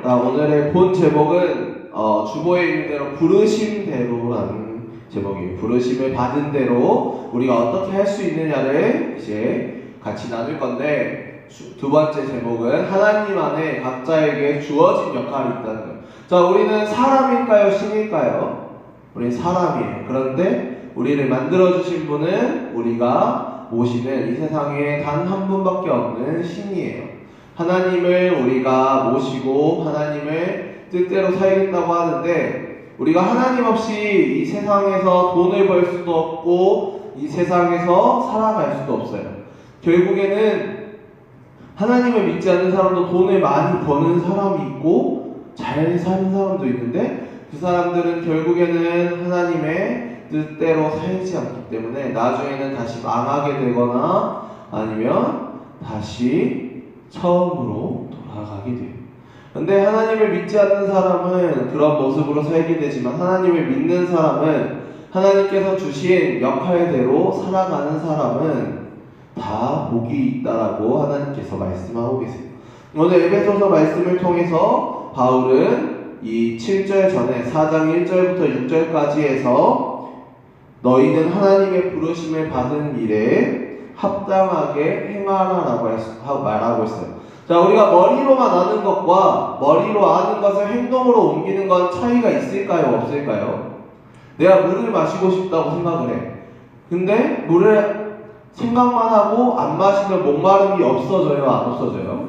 오늘의 본 제목은 주보에 있는 대로 부르심대로라는 제목이에요. 부르심을 받은 대로 우리가 어떻게 할 수 있느냐를 이제 같이 나눌 건데, 두 번째 제목은 하나님 안에 각자에게 주어진 역할이 있다는 거예요. 자, 우리는 사람일까요? 신일까요? 우리는 사람이에요. 그런데 우리를 만들어주신 분은 우리가 모시는 이 세상에 단 한 분밖에 없는 신이에요. 하나님을 우리가 모시고 하나님을 뜻대로 살겠다고 하는데, 우리가 하나님 없이 이 세상에서 돈을 벌 수도 없고 이 세상에서 살아갈 수도 없어요. 결국에는 하나님을 믿지 않는 사람도 돈을 많이 버는 사람이 있고 잘 사는 사람도 있는데, 그 사람들은 결국에는 하나님의 뜻대로 살지 않기 때문에 나중에는 다시 망하게 되거나 아니면 다시 처음으로 돌아가게 돼요. 근데 하나님을 믿지 않는 사람은 그런 모습으로 살게 되지만, 하나님을 믿는 사람은 하나님께서 주신 역할대로 살아가는 사람은 다 복이 있다라고 하나님께서 말씀하고 계세요. 오늘 에베소서 말씀을 통해서 바울은 이 7절 전에 4장 1절부터 6절까지 해서 너희는 하나님의 부르심을 받은 일에 합당하게 행하라라고 말하고 있어요. 자, 우리가 머리로만 아는 것과 머리로 아는 것을 행동으로 옮기는 건 차이가 있을까요? 없을까요? 내가 물을 마시고 싶다고 생각을 해. 근데 물을 생각만 하고 안 마시면 목마름이 없어져요? 안 없어져요?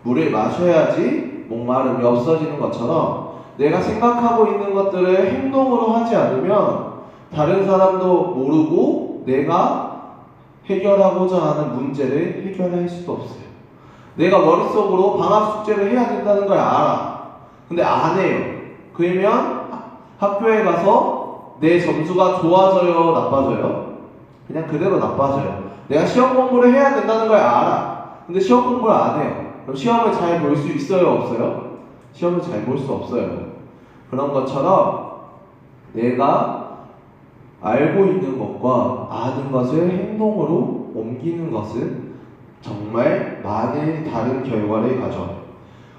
물을 마셔야지 목마름이 없어지는 것처럼, 내가 생각하고 있는 것들을 행동으로 하지 않으면 다른 사람도 모르고 내가 해결하고자 하는 문제를 해결할 수도 없어요. 내가 머릿속으로 방학 숙제를 해야 된다는 걸 알아. 근데 안 해요. 그러면 학교에 가서 내 점수가 좋아져요? 나빠져요? 그냥 그대로 나빠져요. 내가 시험 공부를 해야 된다는 걸 알아. 근데 시험 공부를 안 해요. 그럼 시험을 잘 볼 수 있어요? 없어요? 시험을 잘 볼 수 없어요. 그런 것처럼 내가 알고 있는 것과 아는 것을 행동으로 옮기는 것은 정말 많은 다른 결과를 가져와요.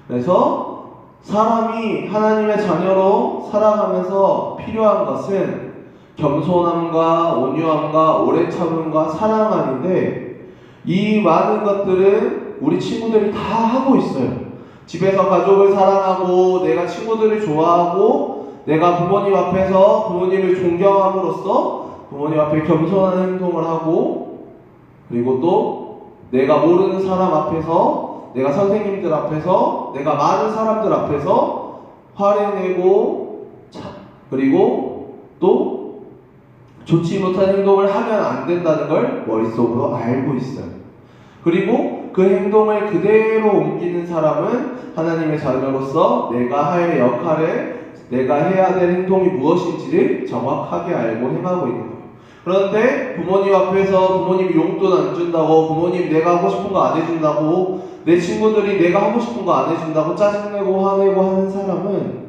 그래서 사람이 하나님의 자녀로 살아가면서 필요한 것은 겸손함과 온유함과 오래 참음과 사랑 아닌데, 이 많은 것들은 우리 친구들이 다 하고 있어요. 집에서 가족을 사랑하고 내가 친구들을 좋아하고 내가 부모님 앞에서 부모님을 존경함으로써 부모님 앞에 겸손한 행동을 하고, 그리고 또 내가 모르는 사람 앞에서, 내가 선생님들 앞에서, 내가 많은 사람들 앞에서 화를 내고, 그리고 또 좋지 못한 행동을 하면 안 된다는 걸 머릿속으로 알고 있어요. 그리고 그 행동을 그대로 옮기는 사람은 하나님의 자녀로서 내가 할 역할을, 내가 해야 될 행동이 무엇인지를 정확하게 알고 행하고 있는 거예요. 그런데 부모님 앞에서 부모님이 용돈 안 준다고, 부모님이 내가 하고 싶은 거 안 해준다고, 내 친구들이 내가 하고 싶은 거 안 해준다고 짜증내고 화내고 하는 사람은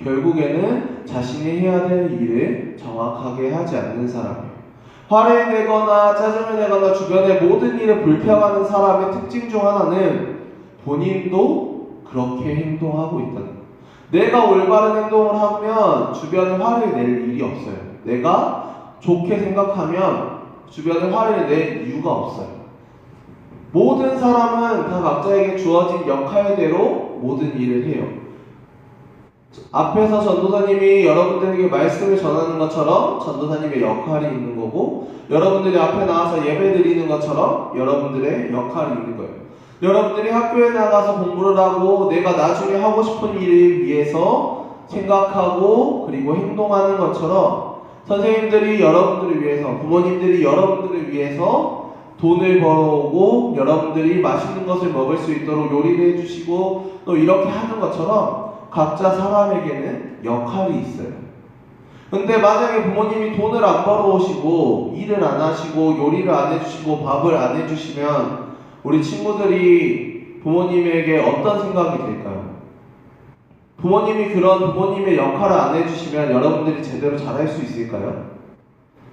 결국에는 자신이 해야 될 일을 정확하게 하지 않는 사람이에요. 화를 내거나 짜증을 내거나 주변의 모든 일을 불평하는 사람의 특징 중 하나는 본인도 그렇게 행동하고 있다는 거예요. 내가 올바른 행동을 하면 주변에 화를 낼 일이 없어요. 내가 좋게 생각하면 주변에 화를 낼 이유가 없어요. 모든 사람은 다 각자에게 주어진 역할대로 모든 일을 해요. 앞에서 전도사님이 여러분들에게 말씀을 전하는 것처럼 전도사님의 역할이 있는 거고, 여러분들이 앞에 나와서 예배 드리는 것처럼 여러분들의 역할이 있는 거예요. 여러분들이 학교에 나가서 공부를 하고 내가 나중에 하고 싶은 일을 위해서 생각하고 그리고 행동하는 것처럼, 선생님들이 여러분들을 위해서, 부모님들이 여러분들을 위해서 돈을 벌어오고 여러분들이 맛있는 것을 먹을 수 있도록 요리를 해주시고 또 이렇게 하는 것처럼 각자 사람에게는 역할이 있어요. 근데 만약에 부모님이 돈을 안 벌어오시고 일을 안 하시고 요리를 안 해주시고 밥을 안 해주시면 우리 친구들이 부모님에게 어떤 생각이 들까요? 부모님이 그런 부모님의 역할을 안 해주시면 여러분들이 제대로 잘할 수 있을까요?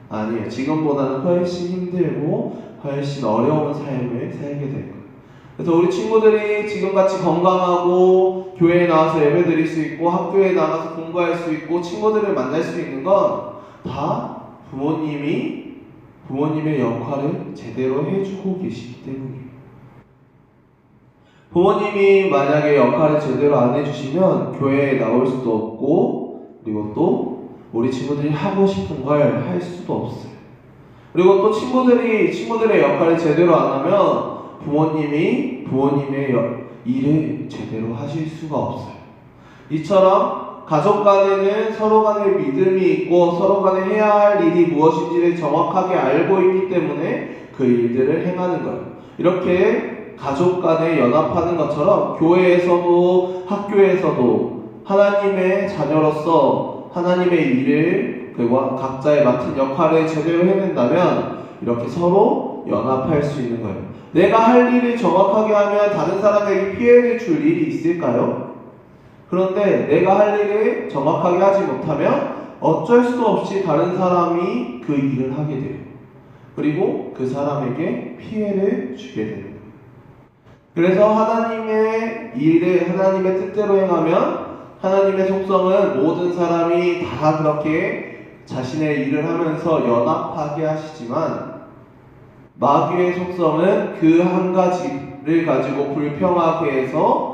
아니에요. 지금보다는 훨씬 힘들고 훨씬 어려운 삶을 살게 될 거예요. 그래서 우리 친구들이 지금같이 건강하고 교회에 나와서 예배 드릴 수 있고 학교에 나가서 공부할 수 있고 친구들을 만날 수 있는 건 다 부모님의 역할을 제대로 해주고 계시기 때문이에요. 부모님이 만약에 역할을 제대로 안 해주시면 교회에 나올 수도 없고, 그리고 또 우리 친구들이 하고 싶은 걸 할 수도 없어요. 그리고 또 친구들의 역할을 제대로 안 하면 부모님의 일을 제대로 하실 수가 없어요. 이처럼 가족 간에는 서로 간에 믿음이 있고 서로 간에 해야 할 일이 무엇인지를 정확하게 알고 있기 때문에 그 일들을 행하는 거예요. 이렇게 가족 간에 연합하는 것처럼 교회에서도 학교에서도 하나님의 자녀로서 하나님의 일을 그리고 각자의 맡은 역할을 제대로 해낸다면 이렇게 서로 연합할 수 있는 거예요. 내가 할 일을 정확하게 하면 다른 사람에게 피해를 줄 일이 있을까요? 그런데 내가 할 일을 정확하게 하지 못하면 어쩔 수도 없이 다른 사람이 그 일을 하게 돼요. 그리고 그 사람에게 피해를 주게 되는 거예요. 그래서 하나님의 일을 하나님의 뜻대로 행하면 하나님의 속성은 모든 사람이 다 그렇게 자신의 일을 하면서 연합하게 하시지만 마귀의 속성은 그 한 가지를 가지고 불평하게 해서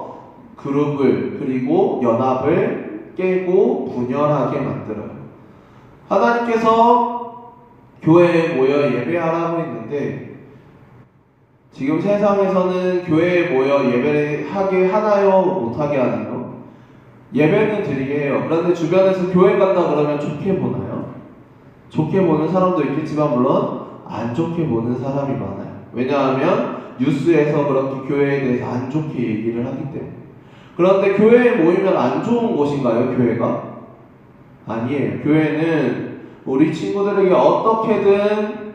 그룹을 그리고 연합을 깨고 분열하게 만들어요. 하나님께서 교회에 모여 예배하라고 했는데 지금 세상에서는 교회에 모여 예배를 하게 하나요? 못하게 하나요? 예배는 드리게 해요. 그런데 주변에서 교회 간다 그러면 좋게 보나요? 좋게 보는 사람도 있겠지만 물론 안 좋게 보는 사람이 많아요. 왜냐하면 뉴스에서 그렇게 교회에 대해서 안 좋게 얘기를 하기 때문에. 그런데 교회에 모이면 안 좋은 곳인가요? 교회가? 아니에요. 교회는 우리 친구들에게 어떻게든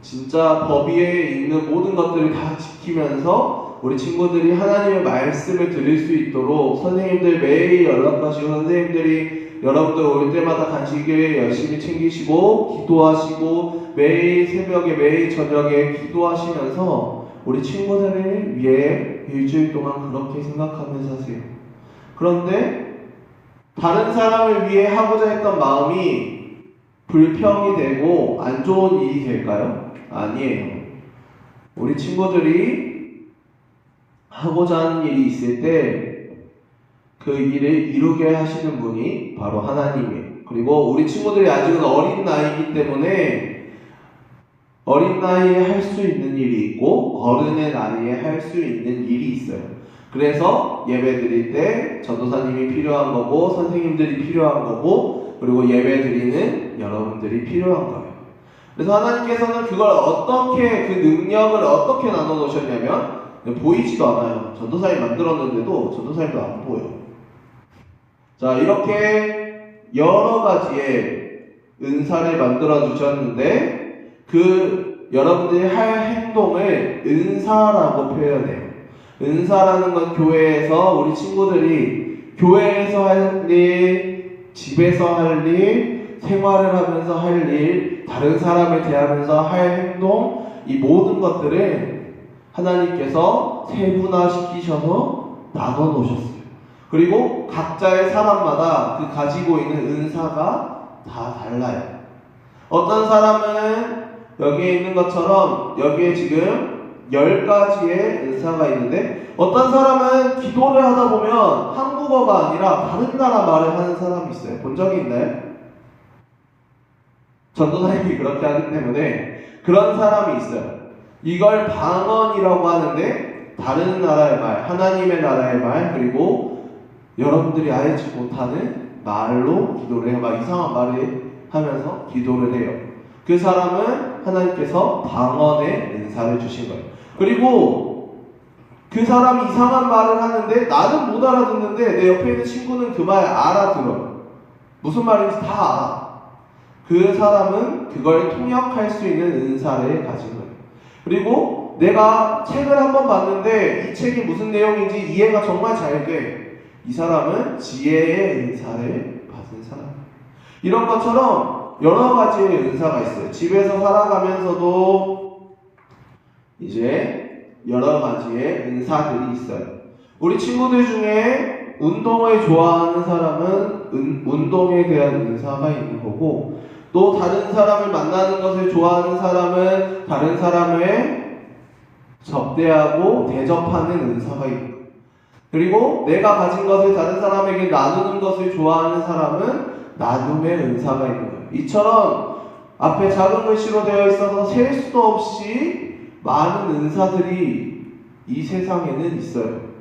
진짜 법 위에 있는 모든 것들을 다 지키면서 우리 친구들이 하나님의 말씀을 들을 수 있도록 선생님들 매일 연락하시고 선생님들이 여러분들 올 때마다 간식을 열심히 챙기시고 기도하시고 매일 새벽에 매일 저녁에 기도하시면서 우리 친구들을 위해 일주일 동안 그렇게 생각하면서 하세요. 그런데 다른 사람을 위해 하고자 했던 마음이 불평이 되고 안 좋은 일이 될까요? 아니에요. 우리 친구들이 하고자 하는 일이 있을 때 그 일을 이루게 하시는 분이 바로 하나님이에요. 그리고 우리 친구들이 아직은 어린 나이이기 때문에 어린 나이에 할 수 있는 일이 있고 어른의 나이에 할 수 있는 일이 있어요. 그래서 예배 드릴 때 전도사님이 필요한 거고 선생님들이 필요한 거고 그리고 예배 드리는 여러분들이 필요한 거예요. 그래서 하나님께서는 그걸 어떻게 그 능력을 어떻게 나눠 놓으셨냐면 보이지도 않아요. 전도사님 만들었는데도 전도사님도 안 보여. 자, 이렇게 여러 가지의 은사를 만들어 주셨는데 그 여러분들이 할 행동을 은사라고 표현해요. 은사라는 건 교회에서 우리 친구들이 교회에서 할 일, 집에서 할 일, 생활을 하면서 할 일, 다른 사람을 대하면서 할 행동, 이 모든 것들을 하나님께서 세분화시키셔서 나눠 놓으셨어요. 그리고 각자의 사람마다 그 가지고 있는 은사가 다 달라요. 어떤 사람은 여기에 있는 것처럼 여기에 지금 10가지의 은사가 있는데 어떤 사람은 기도를 하다 보면 한국어가 아니라 다른 나라 말을 하는 사람이 있어요. 본 적이 있나요? 전도사님이 그렇게 하기 때문에 그런 사람이 있어요. 이걸 방언이라고 하는데 다른 나라의 말, 하나님의 나라의 말, 그리고 여러분들이 알지 못하는 말로 기도를 해요. 막 이상한 말을 하면서 기도를 해요. 그 사람은 하나님께서 방언의 은사를 주신 거예요. 그리고 그 사람이 이상한 말을 하는데 나는 못 알아듣는데 내 옆에 있는 친구는 그 말 알아들어요. 무슨 말인지 다 알아. 그 사람은 그걸 통역할 수 있는 은사를 가진 거예요. 그리고 내가 책을 한번 봤는데 이 책이 무슨 내용인지 이해가 정말 잘 돼. 이 사람은 지혜의 은사를 받은 사람이에요. 이런 것처럼 여러 가지의 은사가 있어요. 집에서 살아가면서도 이제 여러 가지의 은사들이 있어요. 우리 친구들 중에 운동을 좋아하는 사람은 운동에 대한 은사가 있는 거고, 또 다른 사람을 만나는 것을 좋아하는 사람은 다른 사람을 접대하고 대접하는 은사가 있는 거예요. 그리고 내가 가진 것을 다른 사람에게 나누는 것을 좋아하는 사람은 나눔의 은사가 있는 거예요. 이처럼 앞에 작은 글씨로 되어 있어서 셀 수도 없이 많은 은사들이 이 세상에는 있어요.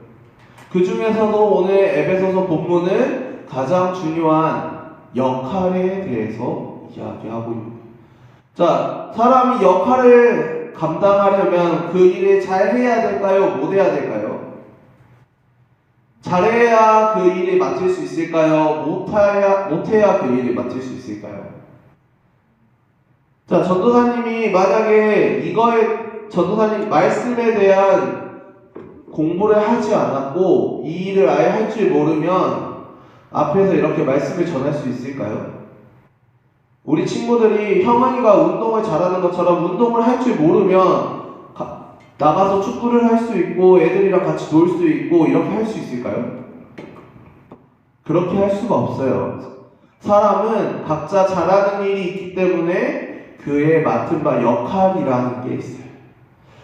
그 중에서도 오늘 에베소서 본문은 가장 중요한 역할에 대해서 이야기하고 있는 거예요. 자, 사람이 역할을 감당하려면 그 일을 잘 해야 될까요? 못 해야 될까요? 잘해야 그 일을 맡을 수 있을까요? 못해야 그 일을 맡을 수 있을까요? 자, 전도사님이 만약에 전도사님 말씀에 대한 공부를 하지 않았고 이 일을 아예 할 줄 모르면 앞에서 이렇게 말씀을 전할 수 있을까요? 우리 친구들이 형은이가 운동을 잘하는 것처럼 운동을 할 줄 모르면 나가서 축구를 할 수 있고 애들이랑 같이 놀 수 있고 이렇게 할 수 있을까요? 그렇게 할 수가 없어요. 사람은 각자 잘하는 일이 있기 때문에 그의 맡은 바 역할이라는 게 있어요.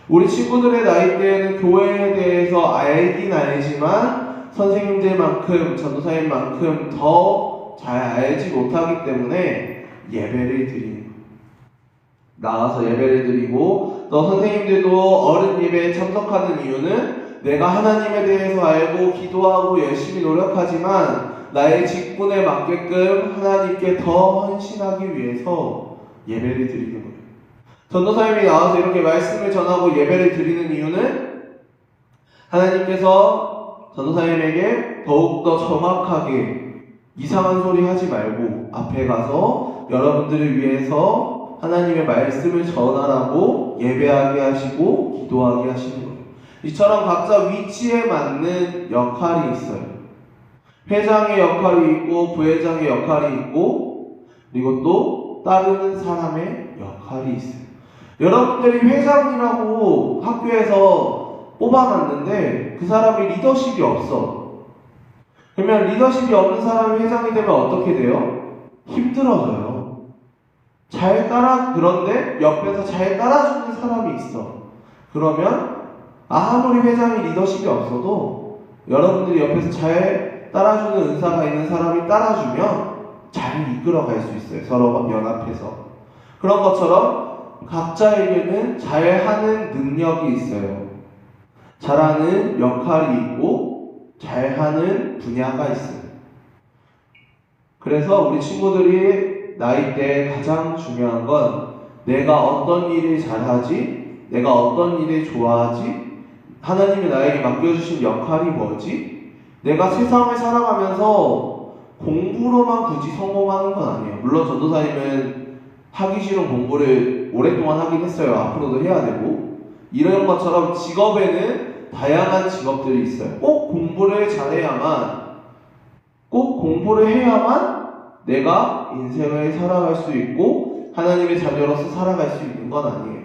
우리 친구들의 나이대에는 교회에 대해서 알긴 알지만 선생님들만큼 전도사님만큼 더 잘 알지 못하기 때문에 예배를 드리는 거예요. 나가서 예배를 드리고 또 선생님들도 어른 예배에 참석하는 이유는 내가 하나님에 대해서 알고 기도하고 열심히 노력하지만 나의 직분에 맞게끔 하나님께 더 헌신하기 위해서 예배를 드리는 거예요. 전도사님이 나와서 이렇게 말씀을 전하고 예배를 드리는 이유는 하나님께서 전도사님에게 더욱더 정확하게 이상한 소리 하지 말고 앞에 가서 여러분들을 위해서 하나님의 말씀을 전하라고 예배하게 하시고 기도하게 하시는 거예요. 이처럼 각자 위치에 맞는 역할이 있어요. 회장의 역할이 있고 부회장의 역할이 있고 그리고 또 따르는 사람의 역할이 있어요. 여러분들이 회장이라고 학교에서 뽑아놨는데 그 사람이 리더십이 없어. 그러면 리더십이 없는 사람이 회장이 되면 어떻게 돼요? 힘들어져요. 그런데 옆에서 잘 따라주는 사람이 있어. 그러면 아무리 회장이 리더십이 없어도 여러분들이 옆에서 잘 따라주는 은사가 있는 사람이 따라주면 잘 이끌어갈 수 있어요. 서로 연합해서. 그런 것처럼 각자에게는 잘하는 능력이 있어요. 잘하는 역할이 있고 잘하는 분야가 있어요. 그래서 우리 친구들이 나이 때 가장 중요한 건 내가 어떤 일을 잘하지? 내가 어떤 일을 좋아하지? 하나님이 나에게 맡겨주신 역할이 뭐지? 내가 세상을 살아가면서 공부로만 굳이 성공하는 건 아니에요. 물론 전도사님은 하기 싫은 공부를 오랫동안 하긴 했어요. 앞으로도 해야 되고 이런 것처럼 직업에는 다양한 직업들이 있어요. 꼭 공부를 해야만 내가 인생을 살아갈 수 있고 하나님의 자녀로서 살아갈 수 있는 건 아니에요.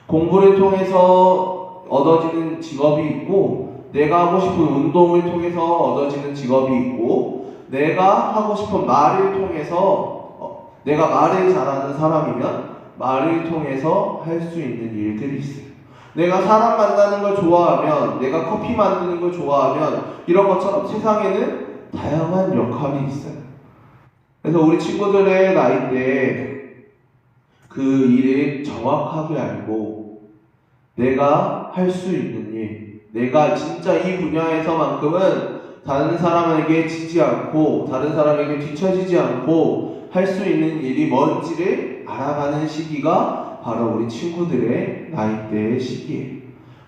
공부를 통해서 얻어지는 직업이 있고 내가 하고 싶은 운동을 통해서 얻어지는 직업이 있고 내가 하고 싶은 말을 통해서 내가 말을 잘하는 사람이면 말을 통해서 할 수 있는 일들이 있어요. 내가 사람 만나는 걸 좋아하면 내가 커피 만드는 걸 좋아하면 이런 것처럼 세상에는 다양한 역할이 있어요. 그래서 우리 친구들의 나이 때 그 일을 정확하게 알고 내가 할 수 있는 일, 내가 진짜 이 분야에서만큼은 다른 사람에게 지지 않고 다른 사람에게 뒤처지지 않고 할 수 있는 일이 뭔지를 알아가는 시기가 바로 우리 친구들의 나이대의 시기예요.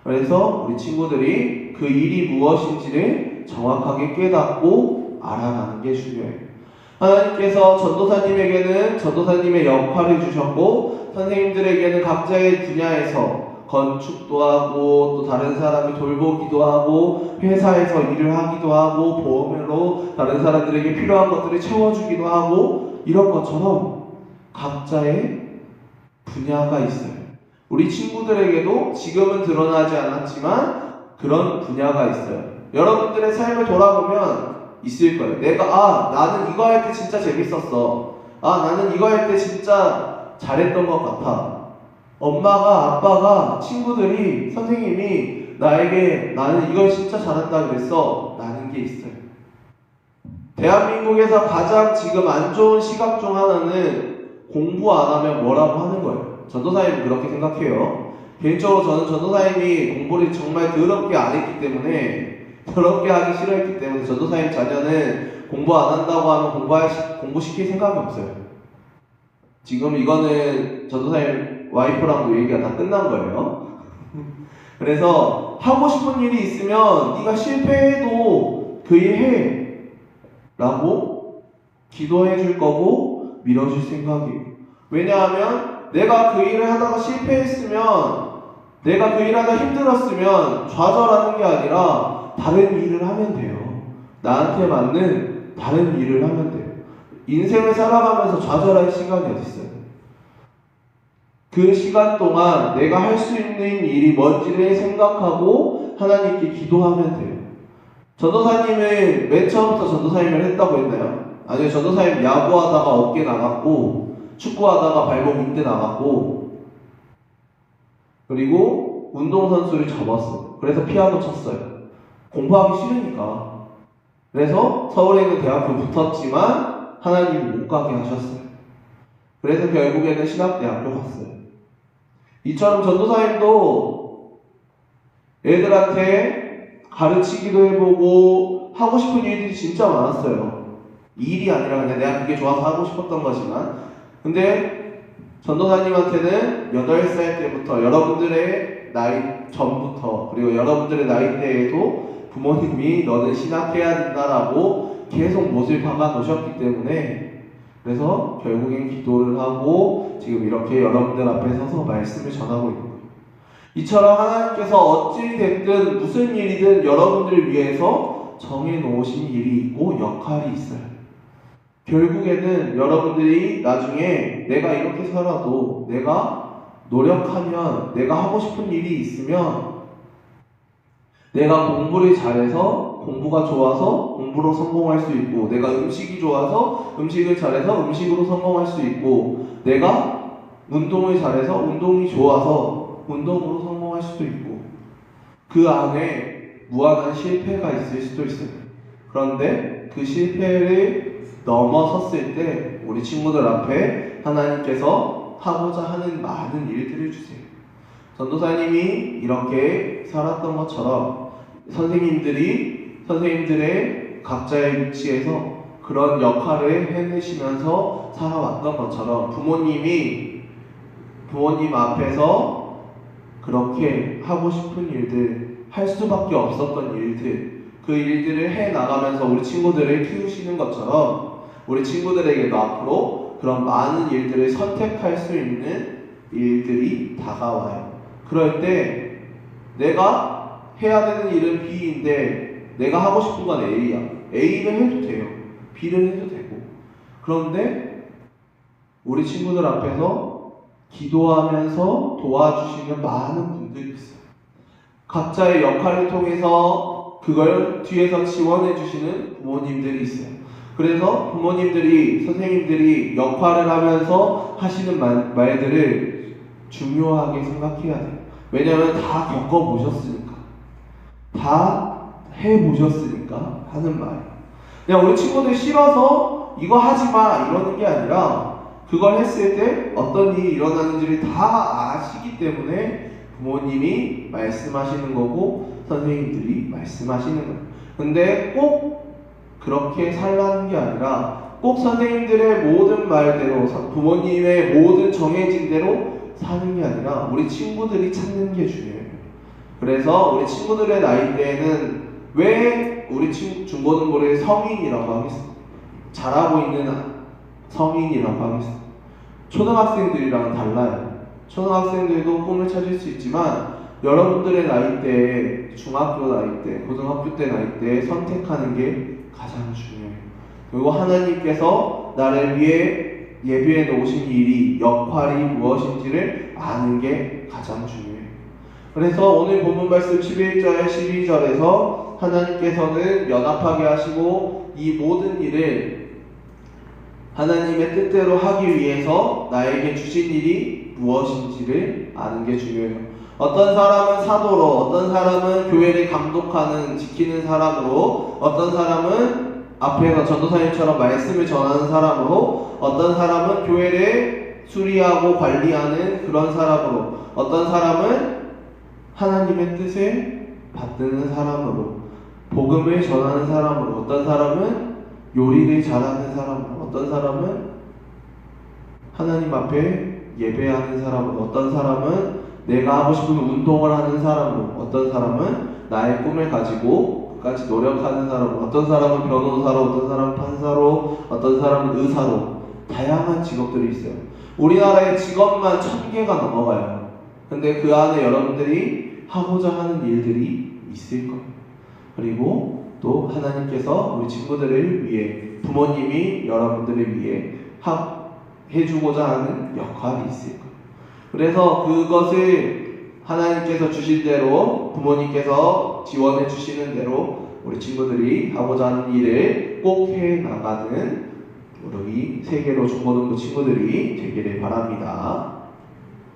그래서 우리 친구들이 그 일이 무엇인지를 정확하게 깨닫고 알아가는 게 중요해요. 하나님께서 전도사님에게는 전도사님의 역할을 주셨고 선생님들에게는 각자의 분야에서 건축도 하고 또 다른 사람을 돌보기도 하고 회사에서 일을 하기도 하고 보험으로 다른 사람들에게 필요한 것들을 채워주기도 하고 이런 것처럼 각자의 분야가 있어요. 우리 친구들에게도 지금은 드러나지 않았지만 그런 분야가 있어요. 여러분들의 삶을 돌아보면 있을 거예요. 나는 이거 할 때 진짜 재밌었어. 나는 이거 할 때 진짜 잘했던 것 같아. 엄마가, 아빠가, 친구들이, 선생님이 나에게 나는 이걸 진짜 잘한다 그랬어. 라는 게 있어요. 대한민국에서 가장 지금 안 좋은 시각 중 하나는 공부 안 하면 뭐라고 하는 거예요. 전도사님은 그렇게 생각해요. 개인적으로 저는 전도사님이 공부를 정말 더럽게 안 했기 때문에, 더럽게 하기 싫어했기 때문에 전도사님 자녀는 공부 안 한다고 하면 공부시킬 생각이 없어요. 지금 이거는 전도사님 와이프랑도 얘기가 다 끝난 거예요. 그래서 하고 싶은 일이 있으면 네가 실패해도 그 일 해 라고 기도해 줄 거고 밀어줄 생각이에요. 왜냐하면 내가 그 일을 하다가 실패했으면, 내가 그 일을 하다 힘들었으면 좌절하는 게 아니라 다른 일을 하면 돼요. 나한테 맞는 다른 일을 하면 돼요. 인생을 살아가면서 좌절할 시간이 어디 있어요? 그 시간 동안 내가 할 수 있는 일이 뭔지를 생각하고 하나님께 기도하면 돼요. 전도사님은 맨 처음부터 전도사님을 했다고 했나요? 아니요, 전도사님 야구하다가 어깨 나갔고, 축구하다가 발목 인대 나갔고, 그리고 운동선수를 접었어요. 그래서 피아노 쳤어요. 공부하기 싫으니까. 그래서 서울에 있는 대학교 붙었지만 하나님이 못 가게 하셨어요. 그래서 결국에는 신학대학교 갔어요. 이처럼 전도사님도 애들한테 가르치기도 해보고 하고 싶은 일들이 진짜 많았어요. 일이 아니라 그냥 내가 그게 좋아서 하고 싶었던 거지만, 근데 전도사님한테는 8살 때부터, 여러분들의 나이 전부터, 그리고 여러분들의 나이대에도 부모님이 너는 신학해야 된다라고 계속 못을 박아 놓으셨기 때문에, 그래서 결국엔 기도를 하고 지금 이렇게 여러분들 앞에 서서 말씀을 전하고 있는 거예요. 이처럼 하나님께서 어찌 됐든 무슨 일이든 여러분들을 위해서 정해놓으신 일이 있고 역할이 있어요. 결국에는 여러분들이 나중에 내가 이렇게 살아도, 내가 노력하면, 내가 하고 싶은 일이 있으면, 내가 공부를 잘해서 공부가 좋아서 공부로 성공할 수 있고, 내가 음식이 좋아서 음식을 잘해서 음식으로 성공할 수 있고, 내가 운동을 잘해서 운동이 좋아서 운동으로 성공할 수도 있고, 그 안에 무한한 실패가 있을 수도 있어요. 그런데 그 실패를 넘어섰을 때 우리 친구들 앞에 하나님께서 하고자 하는 많은 일들을 주세요. 전도사님이 이렇게 살았던 것처럼 선생님들의 각자의 위치에서 그런 역할을 해내시면서 살아왔던 것처럼 부모님 앞에서 그렇게 하고 싶은 일들, 할 수밖에 없었던 일들, 그 일들을 해나가면서 우리 친구들을 키우시는 것처럼 우리 친구들에게도 앞으로 그런 많은 일들을 선택할 수 있는 일들이 다가와요. 그럴 때 내가 해야 되는 일은 B인데 내가 하고 싶은 건 A야. A를 해도 돼요. B를 해도 되고. 그런데 우리 친구들 앞에서 기도하면서 도와주시는 많은 분들이 있어요. 각자의 역할을 통해서 그걸 뒤에서 지원해 주시는 부모님들이 있어요. 그래서 부모님들이, 선생님들이 역할을 하면서 하시는 말들을 중요하게 생각해야 돼요. 왜냐하면 다 겪어보셨으니까, 다 해보셨으니까 하는 말이에요. 그냥 우리 친구들 싫어서 이거 하지마 이러는 게 아니라, 그걸 했을 때 어떤 일이 일어나는지를 다 아시기 때문에 부모님이 말씀하시는 거고 선생님들이 말씀하시는 거예요. 근데 꼭 그렇게 살라는 게 아니라 꼭 선생님들의 모든 말대로, 부모님의 모든 정해진 대로 사는 게 아니라 우리 친구들이 찾는 게 중요해요. 그래서 우리 친구들의 나이대에는 왜 우리 중고등부를 성인이라고 하겠어? 잘하고 있는 성인이라고 하겠어? 초등학생들이랑은 달라요. 초등학생들도 꿈을 찾을 수 있지만 여러분들의 나이대에, 중학교 나이대, 고등학교 때 나이대에 선택하는 게 가장 중요해요. 그리고 하나님께서 나를 위해 예비해 놓으신 일이 역할이 무엇인지를 아는 게 가장 중요해요. 그래서 오늘 본문 말씀 11절 12절에서 하나님께서는 연합하게 하시고 이 모든 일을 하나님의 뜻대로 하기 위해서 나에게 주신 일이 무엇인지를 아는 게 중요해요. 어떤 사람은 사도로, 어떤 사람은 교회를 감독하는, 지키는 사람으로, 어떤 사람은 앞에서 전도사님처럼 말씀을 전하는 사람으로, 어떤 사람은 교회를 수리하고 관리하는 그런 사람으로, 어떤 사람은 하나님의 뜻을 받드는 사람으로, 복음을 전하는 사람으로, 어떤 사람은 요리를 잘하는 사람으로, 어떤 사람은 하나님 앞에 예배하는 사람으로, 어떤 사람은 내가 하고 싶은 운동을 하는 사람으로, 어떤 사람은 나의 꿈을 가지고 끝까지 노력하는 사람으로, 어떤 사람은 변호사로, 어떤 사람은 판사로, 어떤 사람은 의사로, 다양한 직업들이 있어요. 우리나라의 직업만 1000개가 넘어가요. 근데 그 안에 여러분들이 하고자 하는 일들이 있을 거예요. 그리고 또 하나님께서 우리 친구들을 위해, 부모님이 여러분들을 위해 해주고자 하는 역할이 있을 거예요. 그래서 그것을 하나님께서 주신 대로, 부모님께서 지원해 주시는 대로 우리 친구들이 하고자 하는 일을 꼭 해나가는 우리 세계로 중고등부 친구들이 되기를 바랍니다.